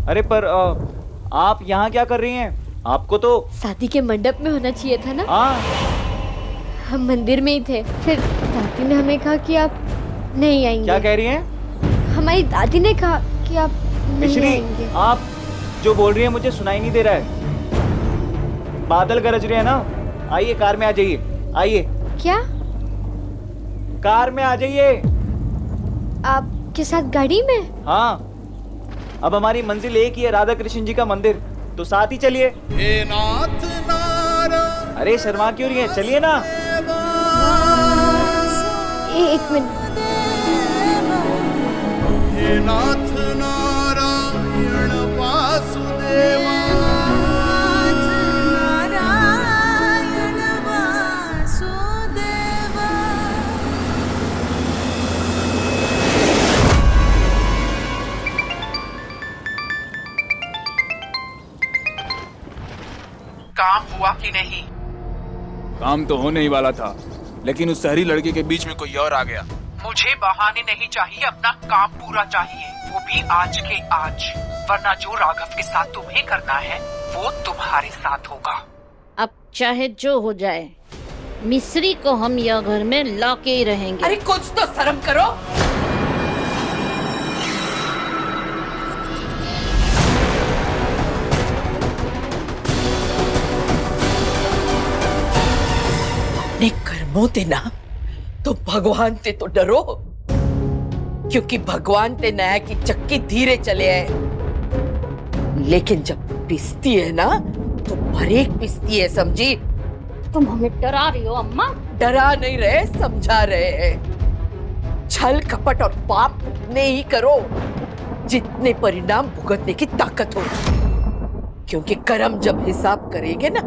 अरे पर आप यहाँ क्या कर रही हैं? आपको तो शादी के मंडप में होना चाहिए था ना। हाँ। हम मंदिर में ही थे, फिर दादी ने हमें कहा कि आप नहीं आएंगे। क्या कह रही हैं? हमारी दादी ने कहा कि आप नहीं मिश्री, आएंगे। आप जो बोल रही हैं मुझे सुनाई नहीं दे रहा है। बादल गरज रहे हैं ना। आइए कार में आ जाइए। आइए क्या कार में आ जाइए। आपके साथ गाड़ी में? हाँ, अब हमारी मंजिल एक ही है, राधा कृष्ण जी का मंदिर, तो साथ ही चलिए। हे नाथ नारायण, अरे शर्मा क्यों रही है, चलिए ना। एक मिनट। हे नाथ नारायण वासुदेवा, नारायण वासुदेवा। काम हुआ कि नहीं? काम तो होने ही वाला था, लेकिन उस शहरी लड़के के बीच में कोई और आ गया। मुझे बहाने नहीं चाहिए, अपना काम पूरा चाहिए, वो भी आज के आज, वरना जो राघव के साथ तुम्हें करना है वो तुम्हारे साथ होगा। अब चाहे जो हो जाए, मिस्री को हम यह घर में लाके ही रहेंगे। अरे कुछ तो शर्म करो। अपने कर्मों ते ना तो भगवान ते तो डरो, क्योंकि भगवान ते नया की चक्की धीरे चले है, लेकिन जब पिसती है ना तो बरेक पिसती है, समझी? तुम हमें डरा रही हो अम्मा? डरा नहीं रहे, समझा रहे हैं। छल कपट और पाप उतने ही करो जितने परिणाम भुगतने की ताकत हो, क्योंकि कर्म जब हिसाब करेंगे ना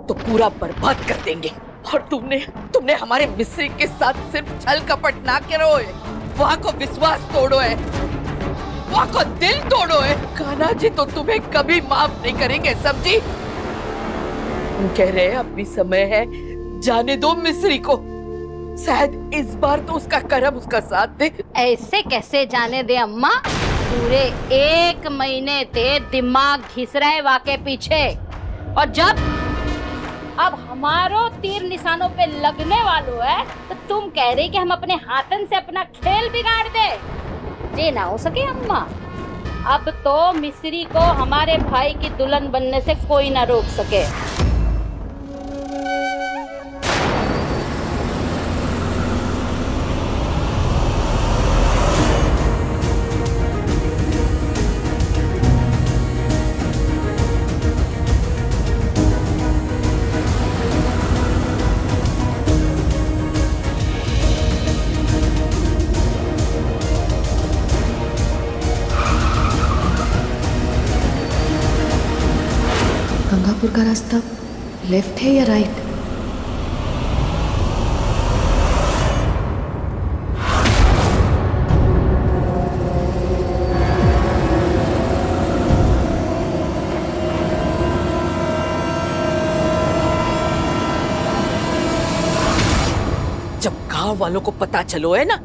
तो पूरा बर्बाद कर देंगे। और तुमने हमारे मिस्री के साथ सिर्फ छल कपट ना करो है, वहाँ को विश्वास तोड़ो है, वहाँ को दिल तोड़ो है। कान्हा जी तो तुम्हें कभी माफ नहीं करेंगे, समझी? तुम कह रहे हैं अब भी समय है, जाने दो मिस्री को, शायद इस बार तो उसका कर्म उसका साथ दे। ऐसे कैसे जाने दे अम्मा? पूरे 1 महीने ते दिमाग घिस रहे वाके पीछे, और जब अब हमारो तीर निशानों पे लगने वालों है तो तुम कह रही कि हम अपने हाथन से अपना खेल बिगाड़ दे? ये ना हो सके अम्मा। अब तो मिस्री को हमारे भाई की दुल्हन बनने से कोई ना रोक सके। गंगापुर का रास्ता लेफ्ट है या राइट? जब गांव वालों को पता चलो है ना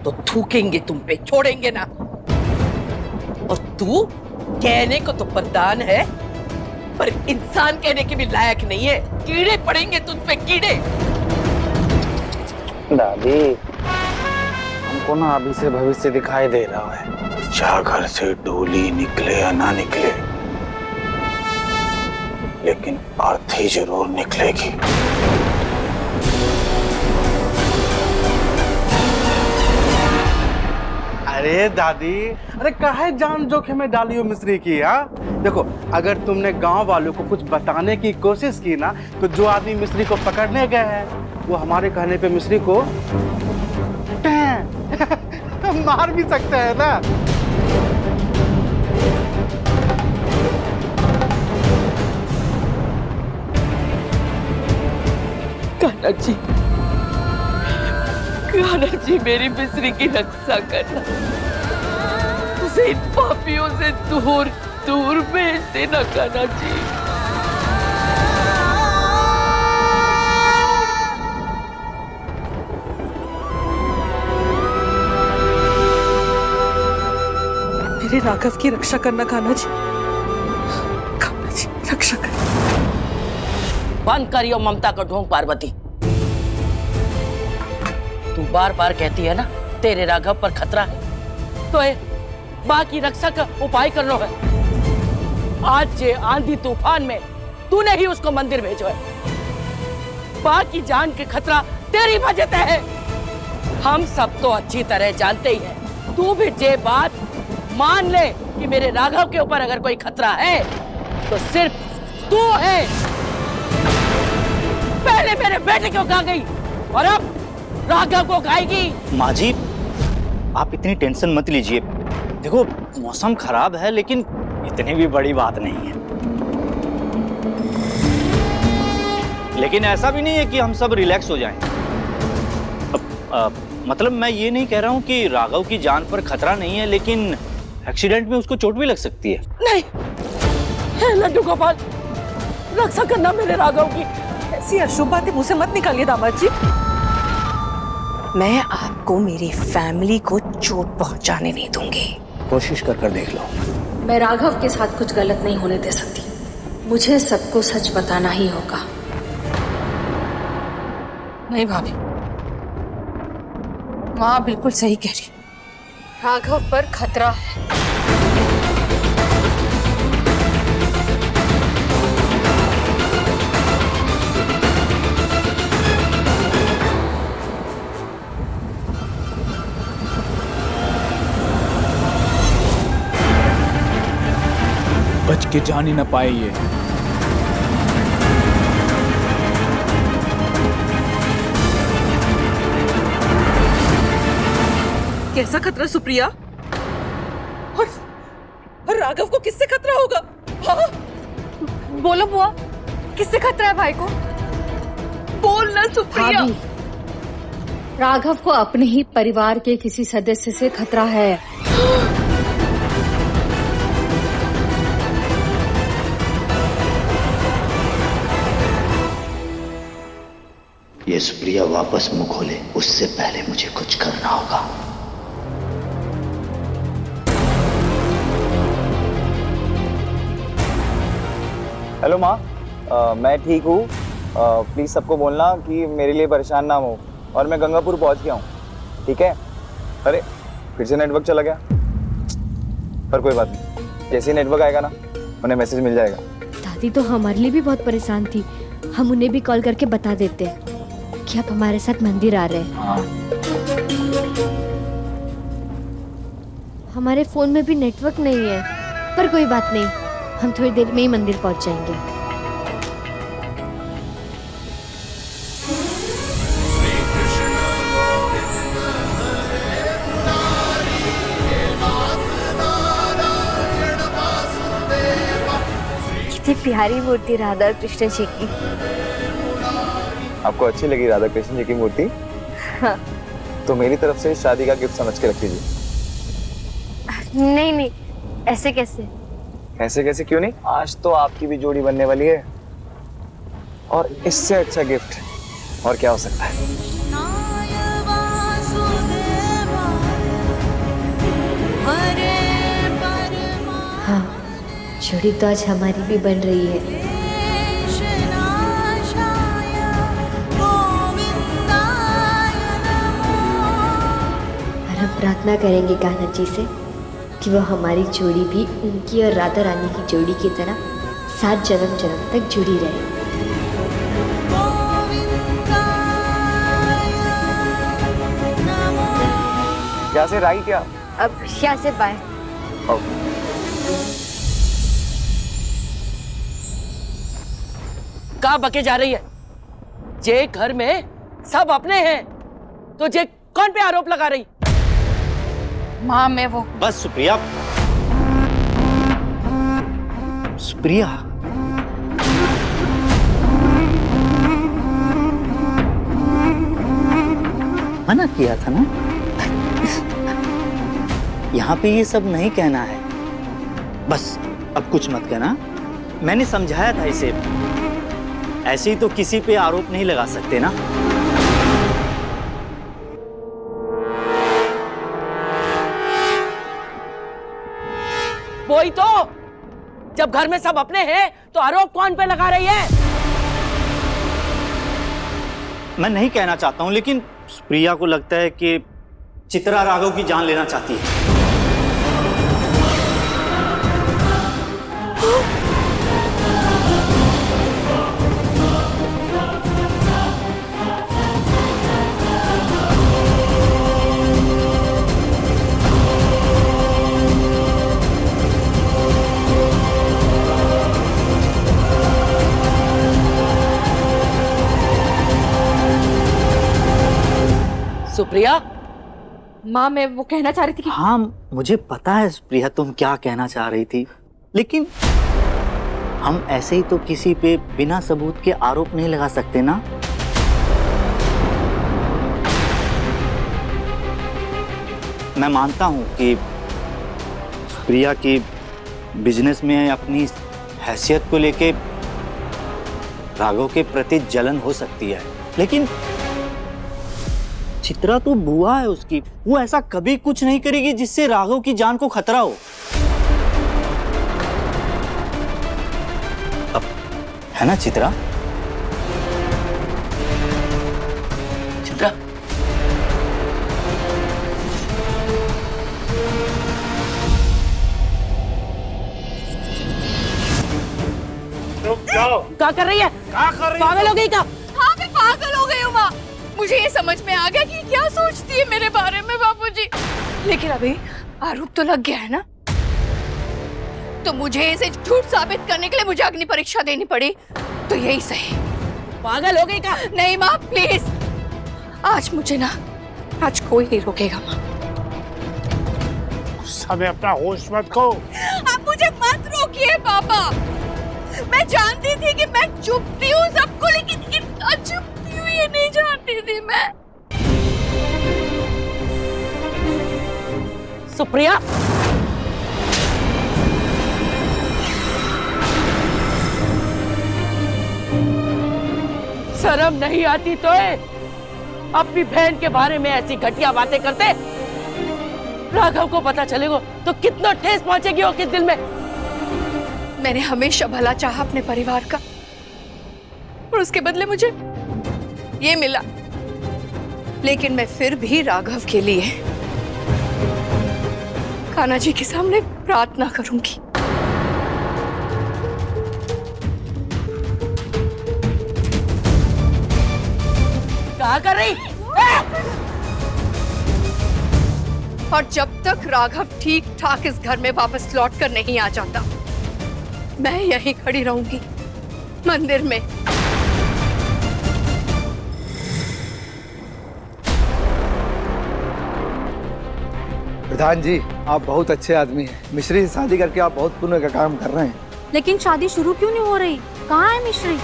तो थूकेंगे तुम पे, छोड़ेंगे ना। और तू कहने को तो प्रधान है, पर इंसान कहने के भी लायक नहीं है। कीड़े पड़ेंगे तुझ पे, कीड़े। दादी, हमको ना अभी से भविष्य दिखाई दे रहा है, चाहे घर से डोली निकले या ना निकले, लेकिन अर्थी जरूर निकलेगी। अरे दादी, अरे काहे जान जोखिम में डाली हो मिस्री की? हाँ देखो, अगर तुमने गांव वालों को कुछ बताने की कोशिश की ना तो जो आदमी मिस्री को पकड़ने गए हैं वो हमारे कहने पे मिस्री को मार भी सकते हैं ना। कान्हा जी, कान्हा जी, मेरी मिस्री की रक्षा करना, उसे इन पापियों से दूर दूर भेज देना कान्हा जी। मेरे राघव की रक्षा करना कान्हा जी, रक्षा कर। बंद करियो ममता का ढोंग पार्वती। तू बार बार कहती है ना तेरे राघव पर खतरा है, तो माँ की रक्षा का उपाय कर लो है। आज जे आंधी तूफान में तूने ही उसको मंदिर भेजो है। माँ की जान के खतरा तेरी वजह से है। हम सब तो अच्छी तरह जानते ही हैं। तू भी जे बात मान ले कि मेरे राघव के ऊपर अगर कोई खतरा है तो सिर्फ तू है। पहले मेरे बेटे को खा गई और अब राघव को खाएगी। माँ जी, आप इतनी टेंशन मत लीजिए। देखो मौसम खराब है लेकिन इतनी भी बड़ी बात नहीं है। लेकिन ऐसा भी नहीं है कि हम सब रिलैक्स हो जाएं। मतलब मैं ये नहीं कह रहा हूँ कि राघव की जान पर खतरा नहीं है, लेकिन एक्सीडेंट में उसको चोट भी लग सकती है। नहीं लड्डू गोपाल, रक्षा करना मेरे राघव की। ऐसी अशुभ बातें मुंह से मत निकालिए दामाद जी। मैं आपको मेरी फैमिली को चोट पहुंचाने नहीं दूंगी। कोशिश कर देख लो। मैं राघव के साथ कुछ गलत नहीं होने दे सकती। मुझे सबको सच बताना ही होगा। नहीं भाभी, माँ बिल्कुल सही कह रही। राघव पर खतरा है। बच के जान ही न पाए ये। कैसा खतरा सुप्रिया? और राघव को किससे खतरा होगा? हाँ? बोलो बुआ, किससे खतरा है भाई को? बोल ना सुप्रिया। राघव को अपने ही परिवार के किसी सदस्य से खतरा है। ये सुप्रिया वापस मुंह खोले उससे पहले मुझे कुछ करना होगा। हेलो माँ, मैं ठीक हूँ। प्लीज़ सबको बोलना कि मेरे लिए परेशान ना हो। और मैं गंगापुर पहुँच गया हूँ, ठीक है? अरे फिर से नेटवर्क चला गया, पर कोई बात नहीं। जैसे ही नेटवर्क आएगा ना उन्हें मैसेज मिल जाएगा। दादी तो हमारे लिए भी बहुत परेशान थी। हम उन्हें भी कॉल करके बता देते हैं कि आप हमारे साथ मंदिर आ रहे हैं। हाँ। हमारे फोन में भी नेटवर्क नहीं है, पर कोई बात नहीं, हम थोड़ी देर में ही मंदिर पहुंच जाएंगे। कितनी प्यारी मूर्ति राधा कृष्ण जी की। आपको अच्छी लगी राधा कृष्ण जी की मूर्ति? हाँ। तो मेरी तरफ से शादी का गिफ्ट समझ के रख लीजिए। नहीं, ऐसे कैसे? ऐसे कैसे क्यों नहीं? आज तो आपकी भी जोड़ी बनने वाली है, और इससे अच्छा गिफ्ट और क्या हो सकता है? हाँ, जोड़ी तो आज हमारी भी बन रही है। और हम प्रार्थना करेंगे कान्हा जी से कि वो हमारी जोड़ी भी उनकी और राधा रानी की जोड़ी की तरह 7 जन्म तक जुड़ी रहे। क्या से राइट या अब क्या से बाय? कहाँ बके जा रही है? जे घर में सब अपने हैं तो जे कौन पे आरोप लगा रही? माँ मैं वो बस सुप्रिया। सुप्रिया, मना किया था ना, यहाँ पे ये सब नहीं कहना है। बस अब कुछ मत कहना। मैंने समझाया था इसे, ऐसे ही तो किसी पे आरोप नहीं लगा सकते ना। वही तो, जब घर में सब अपने हैं तो आरोप कौन पे लगा रही है? मैं नहीं कहना चाहता हूं, लेकिन प्रिया को लगता है कि चित्रा राघव की जान लेना चाहती है। सुप्रिया, माँ मैं वो कहना चाह रही थी कि हाँ, मुझे पता है प्रिया तुम क्या कहना चाह रही थी, लेकिन हम ऐसे ही तो किसी पे बिना सबूत के आरोप नहीं लगा सकते ना। मैं मानता हूं कि प्रिया की बिजनेस में अपनी हैसियत को लेके राघव के प्रति जलन हो सकती है, लेकिन चित्रा तो बुआ है उसकी, वो ऐसा कभी कुछ नहीं करेगी जिससे राघव की जान को खतरा हो। अब है ना चित्रा? चित्रा, रुक जाओ। क्या कर रही है? क्या कर रही है? पागल हो गई क्या? हाँ मैं पागल हो गई हूँ माँ। मुझे ये समझ में आ गया कि क्या सोचती है मेरे बारे में बापूजी। लेकिन अभी आरोप तो लग गया है ना, तो मुझे इसे झूठ साबित करने के लिए मुझे अग्नि परीक्षा देनी पड़ी, तो यही सही। पागल हो गई क्या? नहीं माँ प्लीज, आज मुझे ना, आज कोई नहीं रोकेगा माँ। समय अपना होश मत खो। आप मुझे मत रोकिए पापा। मैं जानती थी कि मैं चुपती हूँ सबको, लेकिन इतना चुपती हूँ ये नहीं जानती थी मैं। सुप्रिया, शर्म नहीं आती तो अपनी बहन के बारे में ऐसी घटिया बातें करते? राघव को पता चलेगा तो कितना ठेस पहुंचेगी उसके दिल में। मैंने हमेशा भला चाहा अपने परिवार का, और उसके बदले मुझे ये मिला। लेकिन मैं फिर भी राघव के लिए कान्हा जी के सामने प्रार्थना करूंगी। क्या कर रही? और जब तक राघव ठीक ठाक इस घर में वापस लौट कर नहीं आ जाता, मैं यहीं खड़ी रहूंगी मंदिर में। प्रधान जी, आप बहुत अच्छे आदमी हैं। मिश्री से शादी करके आप बहुत पुण्य का काम कर रहे हैं। लेकिन शादी शुरू क्यों नहीं हो रही? कहाँ है मिश्री?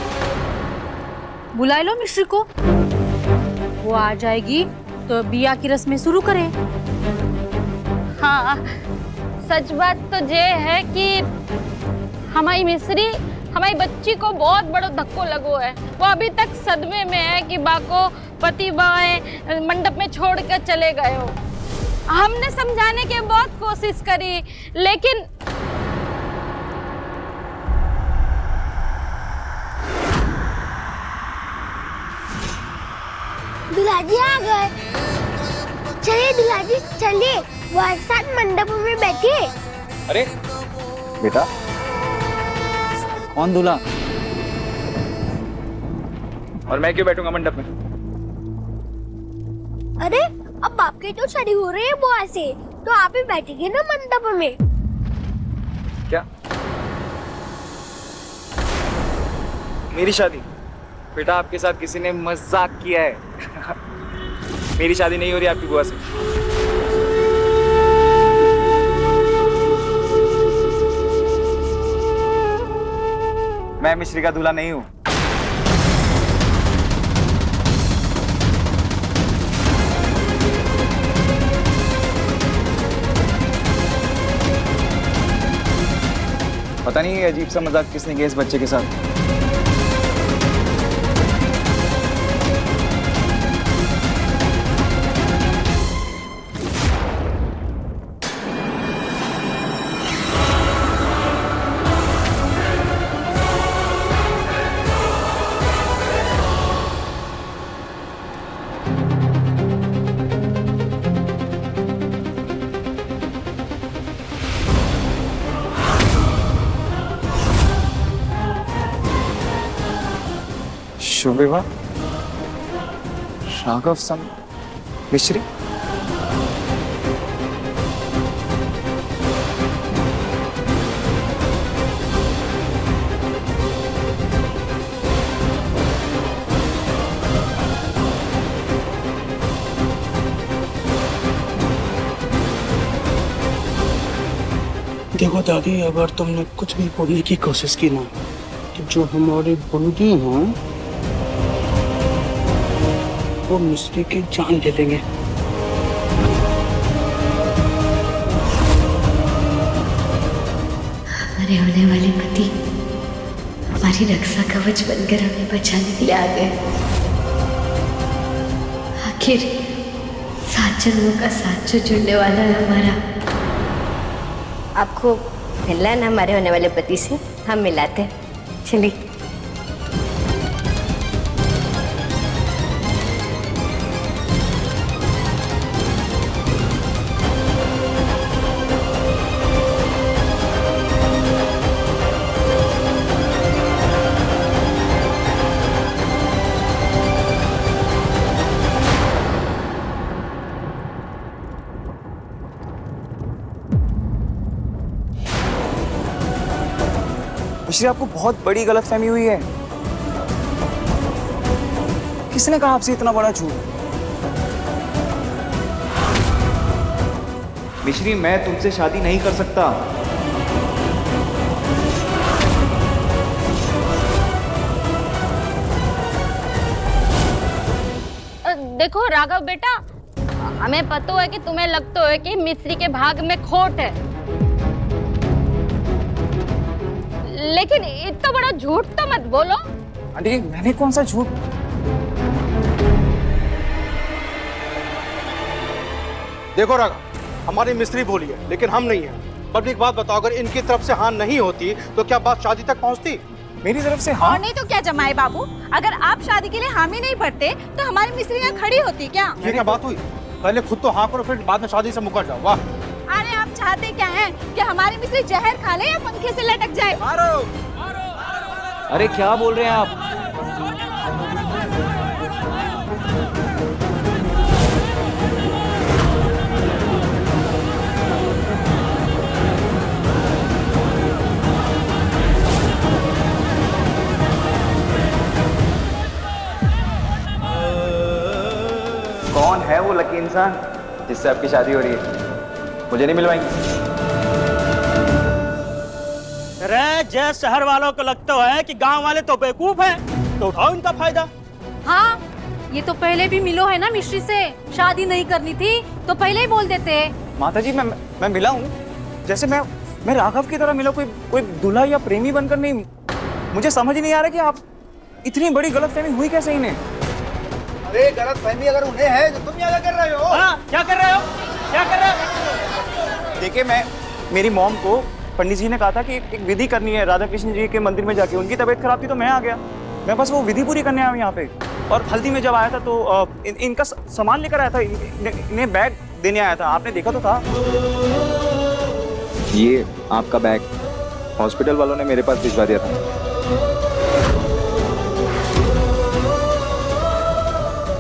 बुला लो मिश्री को, वो आ जाएगी तो बिया की रस्में शुरू करें। हाँ, सच बात तो ये है कि हमारी मिश्री हमारी बच्ची को बहुत बड़ो धक्को लगो है। वो अभी तक सदमे में है कि बा को पति बाएं मंडप में छोड़ कर चले गए हो। हमने समझाने की बहुत कोशिश करी, लेकिन दुल्हाजी आ गए। चलिए दुल्हाजी चलिए, वो एक साथ मंडप में बैठिए। अरे बेटा, कौन दूल्हा? और मैं क्यों बैठूंगा मंडप में? अरे अब आपकी तो शादी हो रही है बुआ से, तो आप ही बैठेंगे ना मंडप में। क्या मेरी शादी? बेटा आपके साथ किसी ने मजाक किया है। मेरी शादी नहीं हो रही आपकी बुआ से। मैं मिश्री का दूल्हा नहीं हूं। पता नहीं ये अजीब सा मजाक किसने किया इस बच्चे के साथ। शुभ विवाह राघव सम मिश्री। देखो दादी, अगर तुमने कुछ भी बोलने की कोशिश की ना तो जो हमारी बंदी हैं वो मिस्त्री की जान ले लेंगे। हमारे होने वाले पति हमारी रक्षा कवच बनकर हमें बचाने के लिए आ गए। आखिर 7 जन्मों का साथ जो जुड़ने वाला है हमारा। आपको मिलना है ना हमारे होने वाले पति से, हम मिलाते हैं। चलिए। मिश्री, आपको बहुत बड़ी गलतफहमी हुई है। किसने कहा आपसे इतना बड़ा झूठ? मिश्री, मैं तुमसे शादी नहीं कर सकता। देखो राघव बेटा, हमें पता है कि तुम्हें लगता है कि मिस्री के भाग में खोट है, लेकिन इतना बड़ा झूठ तो मत बोलो। आंटी, मैंने कौन सा झूठ? देखो राघव, हमारी मिस्त्री बोली है लेकिन हम नहीं है। पब्लिक बात बताओ, अगर इनकी तरफ से हाँ नहीं होती तो क्या बात शादी तक पहुंचती? मेरी तरफ से हाँ? और नहीं तो क्या जमाए बाबू, अगर आप शादी के लिए हामी नहीं भरते तो हमारी मिस्त्री यहाँ खड़ी होती क्या? ये क्या बात हुई? पहले खुद तो हाँ करो, फिर बाद में शादी से मुकर जाओ। वाह! अरे आप चाहते क्या हैं कि हमारी मिस्त्री जहर खा ले या पंखे से लटक जाए? अरे क्या बोल रहे हैं आप? कौन है वो लकी इंसान जिससे आपकी शादी हो रही है? मुझे नहीं मिलवाएंगे। अरे जय शहर वालों को लगता है कि गांव वाले तो बेवकूफ हैं, तो उठाओ इनका फायदा। हाँ, ये तो पहले भी मिलो है ना मिश्री से। शादी नहीं करनी थी तो पहले ही बोल देते। माताजी, मैं मिला हूँ, जैसे मैं राघव की तरह मिला, कोई दूल्हा या प्रेमी बनकर नहीं। मुझे समझ ही नहीं आ रहा कि आप इतनी बड़ी गलतफहमी हुई कैसे इन्हें? अरे गलतफहमी अगर उन्हें है तो तुम यहाँ क्या कर रहे हो? हाँ, क्या कर रहे हो? क्या कर रहे हो? देखिए, मेरी मॉम को पंडित जी ने कहा था कि एक विधि करनी है राधा कृष्ण जी के मंदिर में जाके। उनकी तबीयत खराब थी तो मैं आ गया। मैं बस वो विधि पूरी करने आया हूँ यहाँ पे। और हल्दी में जब आया था तो इनका सामान लेकर आया था, इन्हें बैग देने आया था। आपने देखा तो था। ये आपका बैग हॉस्पिटल वालों ने मेरे पास भिजवा दिया था।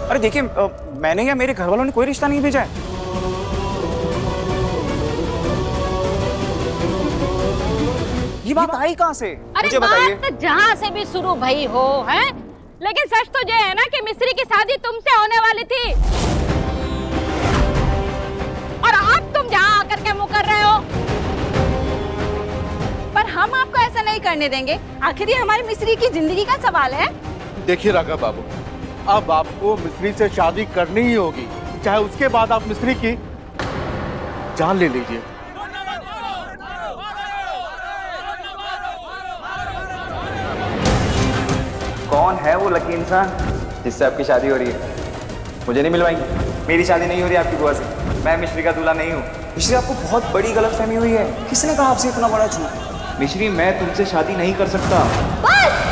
अरे देखिए, मैंने या मेरे घर वालों ने कोई रिश्ता नहीं भेजा है। ये बात आई कहाँ से? अरे मुझे बताइए। बात तो जहाँ से भी शुरू भई हो, हैं? लेकिन सच तो ये है ना कि मिस्री की शादी तुमसे होने वाली थी, और अब तुम जहाँ आकर के मुकर रहे हो। पर हम आपको ऐसा नहीं करने देंगे, आखिर ये हमारी मिस्री की जिंदगी का सवाल है। देखिए राघव बाबू, अब आपको मिस्त्री से शादी करनी ही होगी, चाहे उसके बाद आप मिस्त्री की जान ले लीजिए। कौन है वो लकी इंसान जिससे आपकी शादी हो रही है? मुझे नहीं मिलवाएंगे। मेरी शादी नहीं हो रही आपकी बुआ से। मैं मिश्री का दूल्हा नहीं हूँ। मिश्री, आपको बहुत बड़ी गलतफहमी हुई है। किसने कहा आपसे इतना बड़ा झूठ? मिश्री, मैं तुमसे शादी नहीं कर सकता। बस